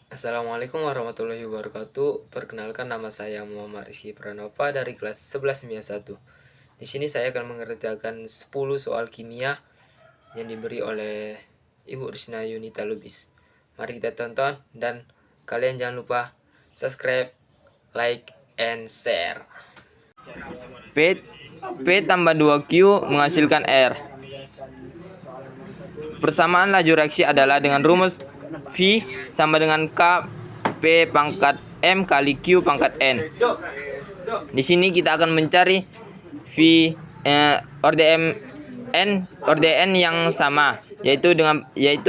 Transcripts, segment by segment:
Assalamualaikum warahmatullahi wabarakatuh. Perkenalkan, nama saya Muhammad Rizky Pranova dari kelas 11 MIA 1. Di sini saya akan mengerjakan 10 soal kimia yang diberi oleh Ibu Risna Yunita Lubis. Mari kita tonton dan kalian jangan lupa subscribe, like, and share. P tambah 2Q menghasilkan R. Persamaan laju reaksi adalah dengan rumus V sama dengan K P pangkat M kali Q pangkat N. Di sini kita akan mencari orde N yang sama, yaitu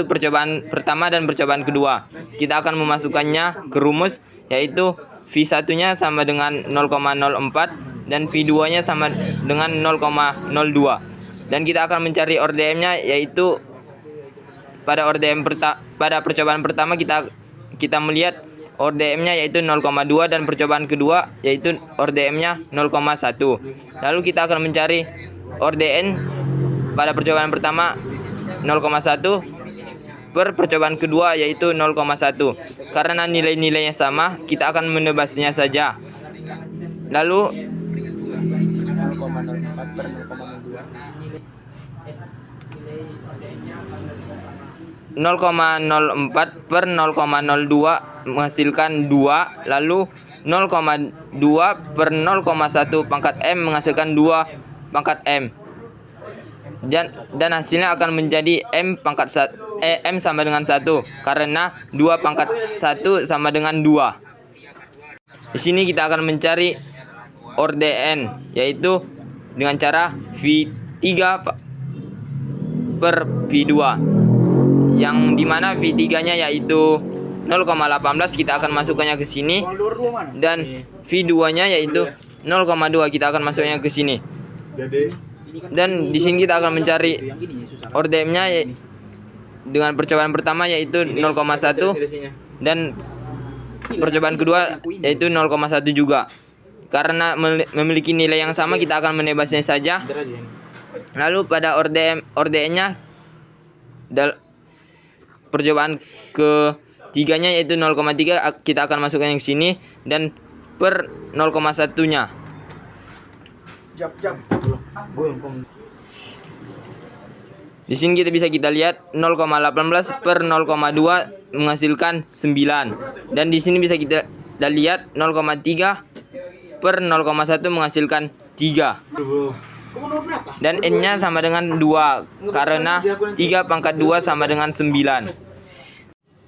percobaan pertama dan percobaan kedua. Kita akan memasukkannya ke rumus, yaitu V1-nya sama dengan 0,04 dan V2-nya sama dengan 0,02. Dan kita akan mencari orde M-nya, yaitu pada percobaan pertama kita melihat orde M-nya yaitu 0,2 dan percobaan kedua yaitu orde M-nya 0,1. Lalu kita akan mencari orde N pada percobaan pertama 0,1 per percobaan kedua yaitu 0,1. Karena nilai-nilainya sama, kita akan menebasnya saja. Lalu 0,04 per 0,02 0,04 per 0,02 menghasilkan 2, lalu 0,2 per 0,1 pangkat M menghasilkan 2 pangkat M. Dan hasilnya akan menjadi M sama dengan 1 karena 2 pangkat 1 sama dengan 2. Di sini kita akan mencari orde N, yaitu dengan cara V3 per V2, yang dimana V3-nya yaitu 0,18, kita akan masukkannya ke sini, dan V2-nya yaitu 0,2, kita akan masuknya ke sini. Dan di sini kita akan mencari orde M-nya dengan percobaan pertama yaitu 0,1 dan percobaan kedua yaitu 0,1 juga. Karena memiliki nilai yang sama, kita akan menebasnya saja. Lalu pada orde N-nya percobaan ketiganya yaitu 0,3, kita akan masukkan yang sini, dan per 0,1-nya. Di sini kita lihat 0,18 per 0,2 menghasilkan 9, dan di sini bisa kita lihat 0,3 per 0,1 menghasilkan 3. Dan N-nya sama dengan 2 karena 3 pangkat 2 sama dengan 9.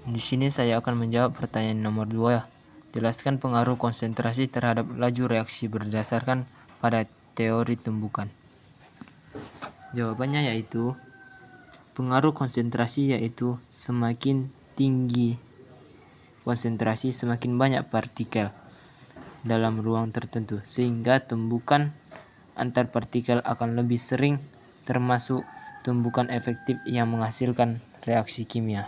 Di sini saya akan menjawab pertanyaan nomor 2. Jelaskan pengaruh konsentrasi terhadap laju reaksi berdasarkan pada teori tumbukan. Jawabannya yaitu pengaruh konsentrasi, yaitu semakin tinggi konsentrasi semakin banyak partikel dalam ruang tertentu, sehingga tumbukan antar partikel akan lebih sering, termasuk tumbukan efektif yang menghasilkan reaksi kimia.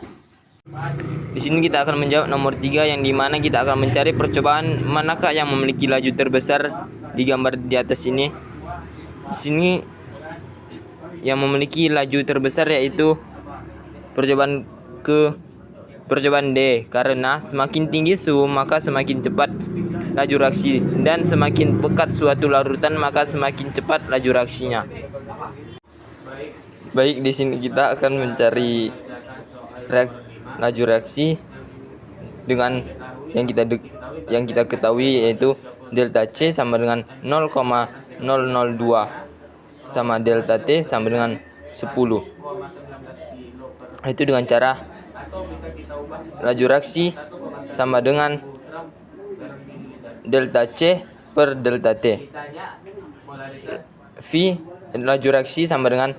Di sini kita akan menjawab nomor 3, yang dimana kita akan mencari percobaan manakah yang memiliki laju terbesar di gambar di atas ini. Di sini yang memiliki laju terbesar yaitu percobaan D, karena semakin tinggi suhu maka semakin cepat laju reaksi, dan semakin pekat suatu larutan maka semakin cepat laju reaksinya. Baik, di sini kita akan mencari laju reaksi dengan yang kita ketahui, yaitu delta C sama dengan 0,002 sama delta T sama dengan 10. Itu dengan cara laju reaksi sama dengan delta C per delta T. V laju reaksi sama dengan,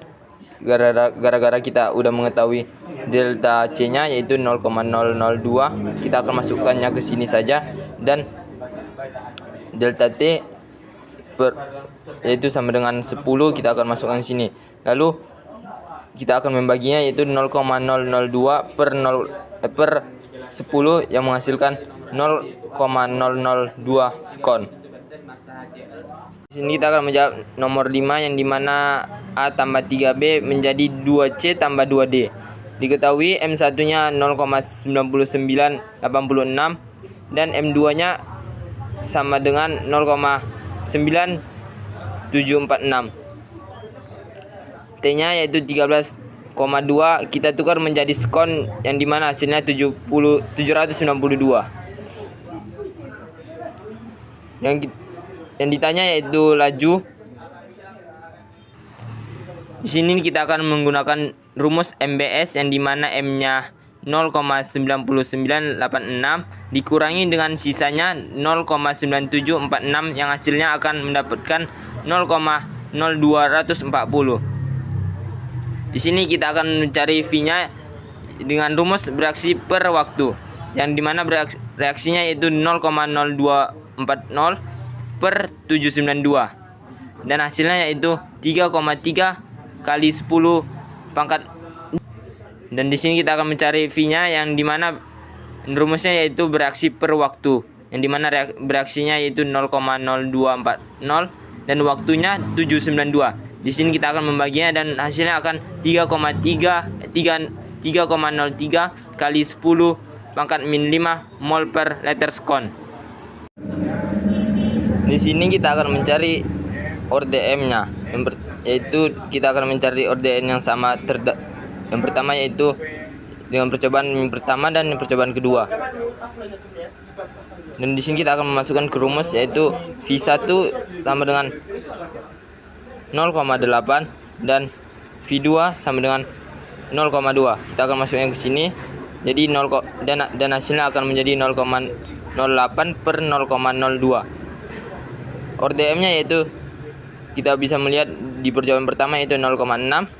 gara-gara kita udah mengetahui delta C-nya yaitu 0,002, kita akan masukkannya ke sini saja, dan delta T yaitu sama dengan 10, kita akan masukkan ke sini. Lalu kita akan membaginya, yaitu 0,002 per 10 yang menghasilkan 0,002 sekon. Di sini kita akan menjawab nomor 5, yang dimana A tambah 3B menjadi 2C tambah 2D. Diketahui M1-nya 0,9986 dan M2-nya sama dengan 0,9746. T-nya yaitu 13,2 kita tukar menjadi sekon yang dimana hasilnya 792. Yang ditanya yaitu laju. Di sini kita akan menggunakan rumus MBS yang dimana M-nya 0,9986 dikurangi dengan sisanya 0,9746 yang hasilnya akan mendapatkan 0,0240. Di sini kita akan mencari V-nya dengan rumus bereaksi per waktu yang dimana reaksinya yaitu 0,0240 per 792 dan hasilnya yaitu 3,3 kali 10 pangkat. Dan di sini kita akan mencari V-nya yang dimana rumusnya yaitu bereaksi per waktu yang dimana bereaksinya yaitu 0,0240 dan waktunya 792. Di sini kita akan membaginya dan hasilnya akan 3,03 kali 10 pangkat min 5 mol per liter sekon. Di sini kita akan mencari ORDM-nya, yaitu kita akan mencari ORDN yang sama yang pertama yaitu dengan percobaan yang pertama dan yang percobaan kedua. Dan di sini kita akan memasukkan ke rumus yaitu V1 sama dengan 0,8 dan V2 sama dengan 0,2. Kita akan masuknya ke sini. Jadi dan hasilnya akan menjadi 0,08 per 0,02. ORDM-nya yaitu kita bisa melihat di percobaan pertama yaitu 0,6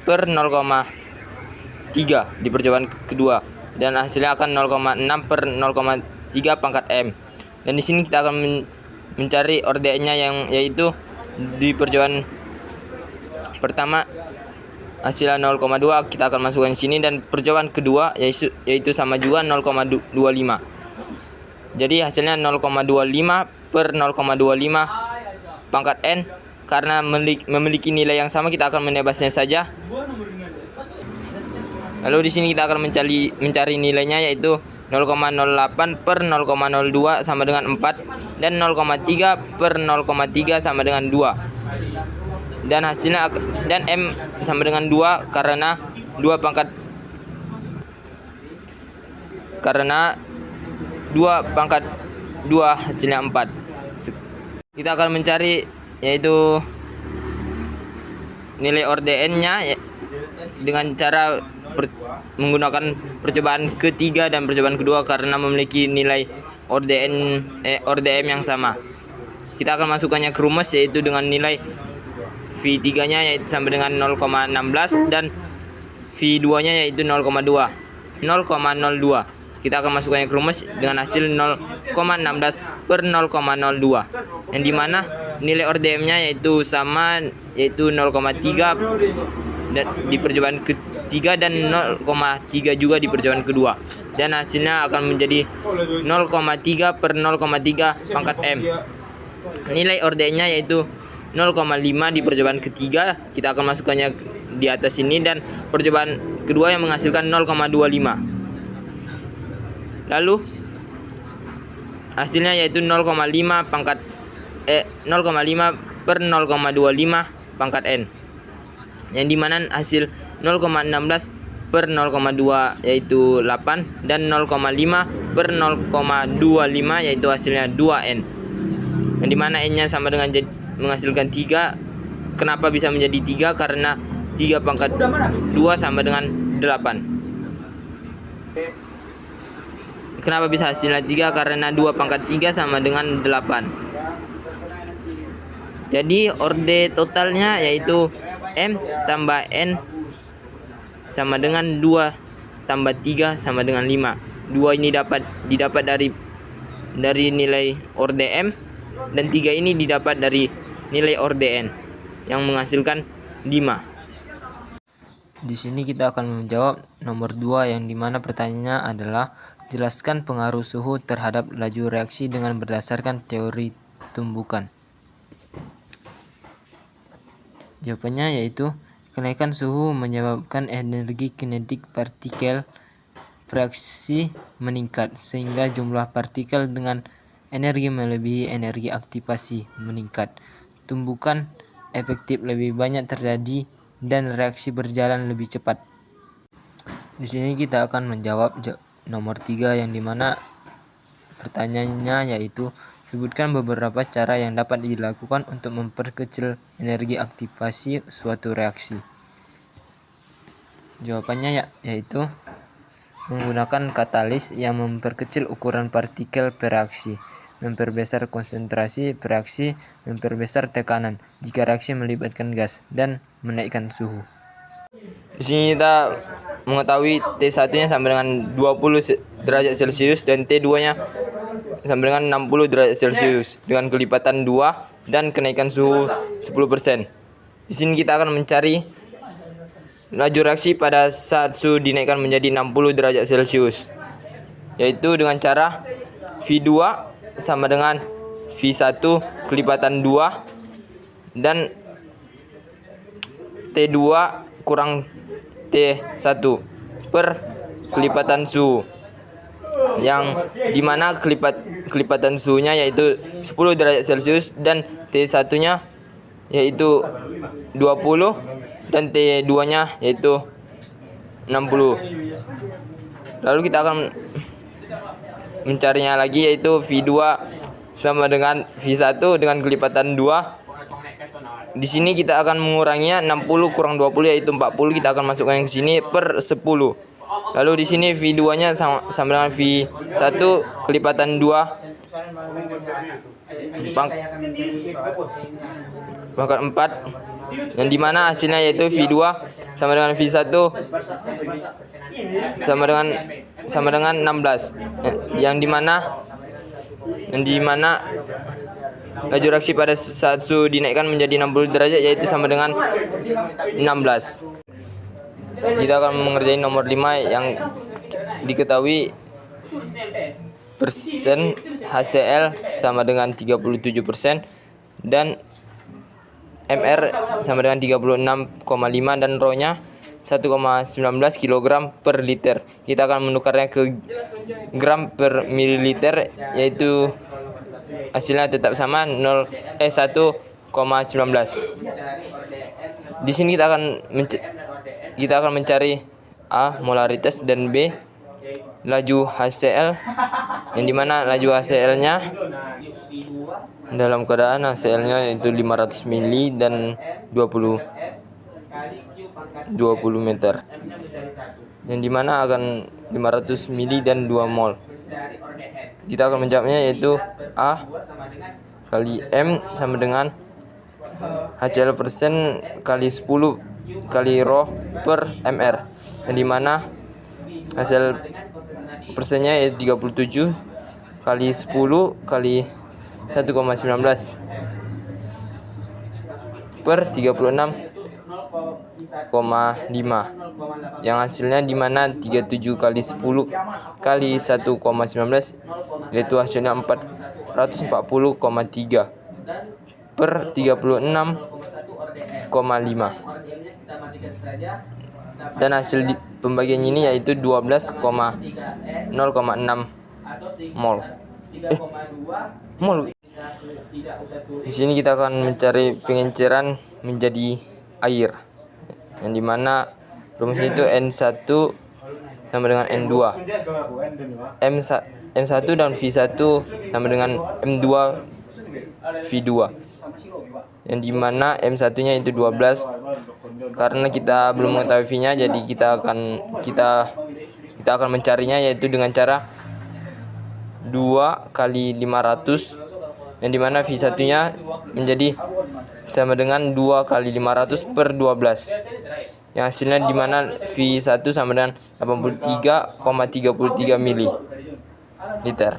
per 0,3 di percobaan kedua dan hasilnya akan 0,6 per 0,3 pangkat M. Dan di sini kita akan mencari ORDN-nya yang yaitu di percobaan pertama hasilnya 0,2 kita akan masukkan sini dan percobaan kedua yaitu sama juga 0,25. Jadi hasilnya 0,25 per 0,25 pangkat N. Karena memiliki nilai yang sama kita akan menebasnya saja. Lalu di sini kita akan mencari nilainya yaitu 0,08 per 0,02 sama dengan 4 dan 0,3 per 0,3 sama dengan 2. Dan hasilnya dan M sama dengan 2 karena 2 pangkat 2 hasilnya 4. Kita akan mencari yaitu nilai ORDN-nya dengan cara menggunakan percobaan ketiga dan percobaan kedua karena memiliki nilai ORDM yang sama. Kita akan masukkannya ke rumus yaitu dengan nilai V3-nya yaitu sama dengan 0,16 dan V2-nya yaitu 0,02. Kita akan masukkannya ke rumus dengan hasil 0,16 per 0,02 yang dimana nilai ORDM-nya yaitu sama yaitu 0,3 di percobaan ketiga dan 0,3 juga di percobaan kedua dan hasilnya akan menjadi 0,3 per 0,3 pangkat M. Nilai ORDN-nya yaitu 0,5 di percobaan ketiga kita akan masukkannya di atas ini dan percobaan kedua yang menghasilkan 0,25. Lalu hasilnya yaitu 0,5 per 0,25 pangkat N. Yang dimana hasil 0,16 per 0,2 yaitu 8 dan 0,5 per 0,25 yaitu hasilnya 2N. Yang dimana N-nya sama dengan menghasilkan 3. Kenapa bisa menjadi 3? Karena 3 pangkat 2 sama dengan 8. Kenapa bisa hasilnya 3? Karena 2 pangkat 3 sama dengan 8. Jadi ORD totalnya yaitu M tambah N sama dengan 2 tambah 3 sama dengan 5. 2 ini didapat dari nilai ORDM dan 3 ini didapat dari nilai ORDN yang menghasilkan 5. Di sini kita akan menjawab nomor 2 yang dimana pertanyaannya adalah jelaskan pengaruh suhu terhadap laju reaksi dengan berdasarkan teori tumbukan. Jawabannya yaitu Kenaikan suhu menyebabkan energi kinetik partikel reaksi meningkat, sehingga jumlah partikel dengan energi melebihi energi aktivasi meningkat. Tumbukan efektif lebih banyak terjadi dan reaksi berjalan lebih cepat. Di sini kita akan menjawab nomor 3 yang dimana pertanyaannya yaitu sebutkan beberapa cara yang dapat dilakukan untuk memperkecil energi aktivasi suatu reaksi. Jawabannya yaitu menggunakan katalis yang memperkecil ukuran partikel per reaksi, memperbesar konsentrasi reaksi, memperbesar tekanan jika reaksi melibatkan gas, dan menaikkan suhu. Di sini kita mengetahui T1-nya sama dengan 20 derajat Celcius dan T2-nya sama dengan 60 derajat Celcius dengan kelipatan 2 dan kenaikan suhu 10%. Di sini kita akan mencari laju reaksi pada saat suhu dinaikkan menjadi 60 derajat Celcius, yaitu dengan cara V2 sama dengan V1 kelipatan 2 dan T2 kurang T1 per kelipatan suhu, yang dimana kelipatan suhunya yaitu 10 derajat Celcius dan T1-nya yaitu 20 dan T2-nya yaitu 60. Lalu kita akan mencarinya lagi, yaitu V2 sama dengan V1 dengan kelipatan 2. Di sini kita akan menguranginya, 60 kurang 20 yaitu 40, kita akan masukkan yang ke sini per 10. Lalu di sini V2-nya sama dengan V1 kelipatan 2 pangkat 4, yang dimana hasilnya yaitu V2 sama dengan V1 sama dengan 16, yang dimana laju reaksi pada saat suhu dinaikkan menjadi 60 derajat yaitu sama dengan 16. Kita akan mengerjakan nomor 5 yang diketahui persen HCl sama dengan 37% dan MR sama dengan 36,5 dan Rho-nya 1,19 kg per liter. Kita akan menukarnya ke gram per mililiter, yaitu hasilnya tetap sama 1,19. Di sini kita akan mencari A molaritas dan B laju HCl, yang dimana laju HCl-nya dalam keadaan HCl-nya yaitu 500 mili dan 20 meter, yang dimana akan 500 mili dan 2 mol. Kita akan menjawabnya yaitu A kali M sama dengan HCl persen kali 10 kali Rho per MR, yang dimana hasil persennya yaitu 37 kali 10 kali 1,19 per 36,5, yang hasilnya dimana 37 kali 10 kali 1,19 yaitu hasilnya 440,3 per 36,5, dan hasil pembagian ini yaitu 12,06 mol. Di sini kita akan mencari pengenceran menjadi air, yang dimana rumusnya itu N1 sama dengan N2, M1 dan V1 sama dengan M2 V2, yang dimana M1-nya itu 12. Karena kita belum mengetahui V-nya, jadi kita akan mencarinya yaitu dengan cara 2 kali 500, yang dimana V1-nya menjadi sama dengan 2 kali 500 per 12, yang hasilnya dimana V1 sama dengan 83,33 mili liter.